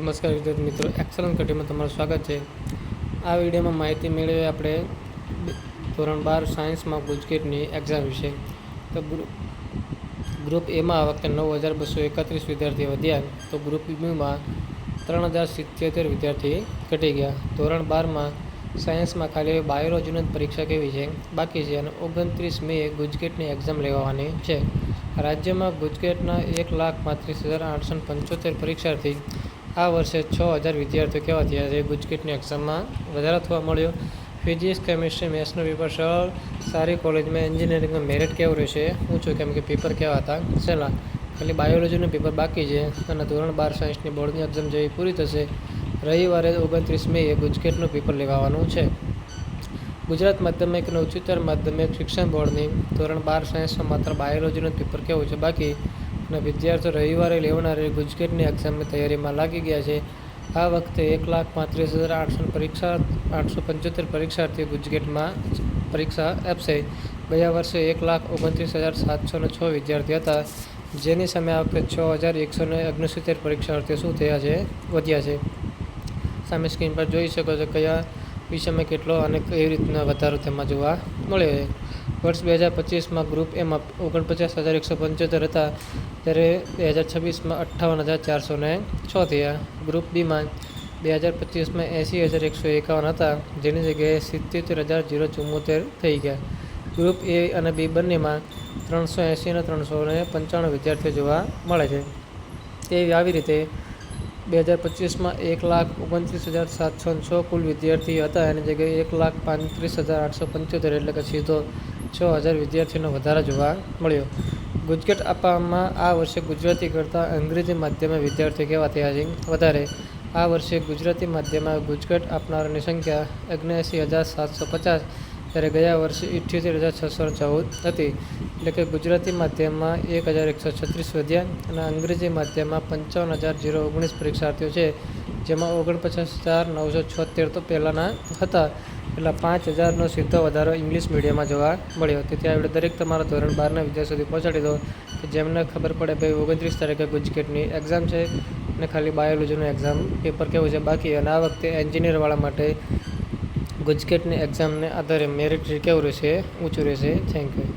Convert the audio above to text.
નમસ્કાર વિદ્યાર્થી મિત્રો, એક્સલન્ટ કન્ટેન્ટમાં તમારું સ્વાગત છે। આ વિડીયોમાં માહિતી મેળવીએ આપણે ધોરણ 12 સાયન્સમાં ગુજકેટની એક્ઝામ વિશે। તો ગ્રુપ એમાં આ વખતે 9,231 વિદ્યાર્થીઓ વધ્યા, તો ગ્રુપ બીમાં 3,077 વિદ્યાર્થી ઘટી ગયા। ધોરણ 12માં સાયન્સમાં ખાલી બાયોલોજીની પરીક્ષા કેવી છે બાકી છે અને 29 મે ગુજકેટની એક્ઝામ લેવાની છે। રાજ્યમાં ગુજકેટના 1,35,875 પરીક્ષાર્થી આ વર્ષે 6,000 વિદ્યાર્થીઓ કેવા થયા છે ગુજકેટની એક્ઝામમાં વધારો થવા મળ્યો। ફિઝિક્સ, કેમિસ્ટ્રી, મેથ્સનો પેપર સરળ, સારી કોલેજમાં એન્જિનિયરિંગમાં મેરિટ કેવું રહેશે ઊંચું, કેમ કે પેપર કેવા હતા સહેલા, ખાલી બાયોલોજીનું પેપર બાકી છે અને ધોરણ 12 સાયન્સની બોર્ડની એક્ઝામ જેવી પૂરી થશે। રવિવારે 29 મે ગુજકેટનું પેપર લેવાનું છે। ગુજરાત માધ્યમિક અને ઉચ્ચતર માધ્યમિક શિક્ષણ બોર્ડની ધોરણ 12 સાયન્સમાં માત્ર બાયોલોજીનું પેપર કેવું છે બાકી અને વિદ્યાર્થીઓ રવિવારે લેવાનારી ગુજકેટની એક્ઝામની તૈયારીમાં લાગી ગયા છે। આ વખતે 1,35,875 પરીક્ષાર્થીઓ ગુજકેટમાં પરીક્ષા આપશે। ગયા વર્ષે 1,29,706 વિદ્યાર્થીઓ હતા, જેની સામે આ વખતે 6,169 પરીક્ષાર્થીઓ શું થયા છે વધ્યા છે। સામે સ્ક્રીન પર જોઈ શકો છો કયા વિષયમાં કેટલો અને કેવી રીતના વધારો તેમાં જોવા મળ્યો છે। વર્ષ 2025માં ગ્રુપ એમાં 49,175 હતા, ત્યારે 2026માં 58,406 થયા। ગ્રુપ બીમાં 2025માં 80,151 હતા, જેની જગ્યાએ 77,074 થઈ ગયા। ગ્રુપ એ અને બી બંનેમાં 380 અને 395 વિદ્યાર્થીઓ જોવા મળે છે। તે આવી રીતે 2025માં 1,29,706 કુલ વિદ્યાર્થીઓ હતા, એની જગ્યાએ 1,35,875 એટલે કે સીધો 6,000 વિદ્યાર્થીઓનો વધારો જોવા મળ્યો। ગુજકેટ આપવામાં આ વર્ષે ગુજરાતી કરતાં અંગ્રેજી માધ્યમમાં વિદ્યાર્થીઓ કેવા થયા છે વધારે। આ વર્ષે ગુજરાતી માધ્યમમાં ગુજકેટ આપનારની સંખ્યા 79,750, જ્યારે ગયા વર્ષે 78,614 હતી, એટલે કે ગુજરાતી માધ્યમમાં 1,136 વધ્યા અને અંગ્રેજી માધ્યમમાં 55,019 પરીક્ષાર્થીઓ છે, જેમાં 49,976 તો પહેલાંના હતા, એટલે 5,000નો સીધો વધારો ઇંગ્લિશ મીડિયમમાં જોવા મળ્યો। તેથી આ વિડીયો દરેક તમારા ધોરણ 12ના વિદ્યાર્થીઓ સુધી પહોંચાડી દો કે જેમને ખબર પડે ભાઈ 29 તારીખે ગુજકેટની એક્ઝામ છે અને ખાલી બાયોલોજીનું એક્ઝામ પેપર કેવું છે બાકી, અને આ વખતે એન્જિનિયરવાળા માટે ગુજકેટની એક્ઝામને આધારે મેરિટ કેવું રહેશે ઊંચું રહેશે। Thank you.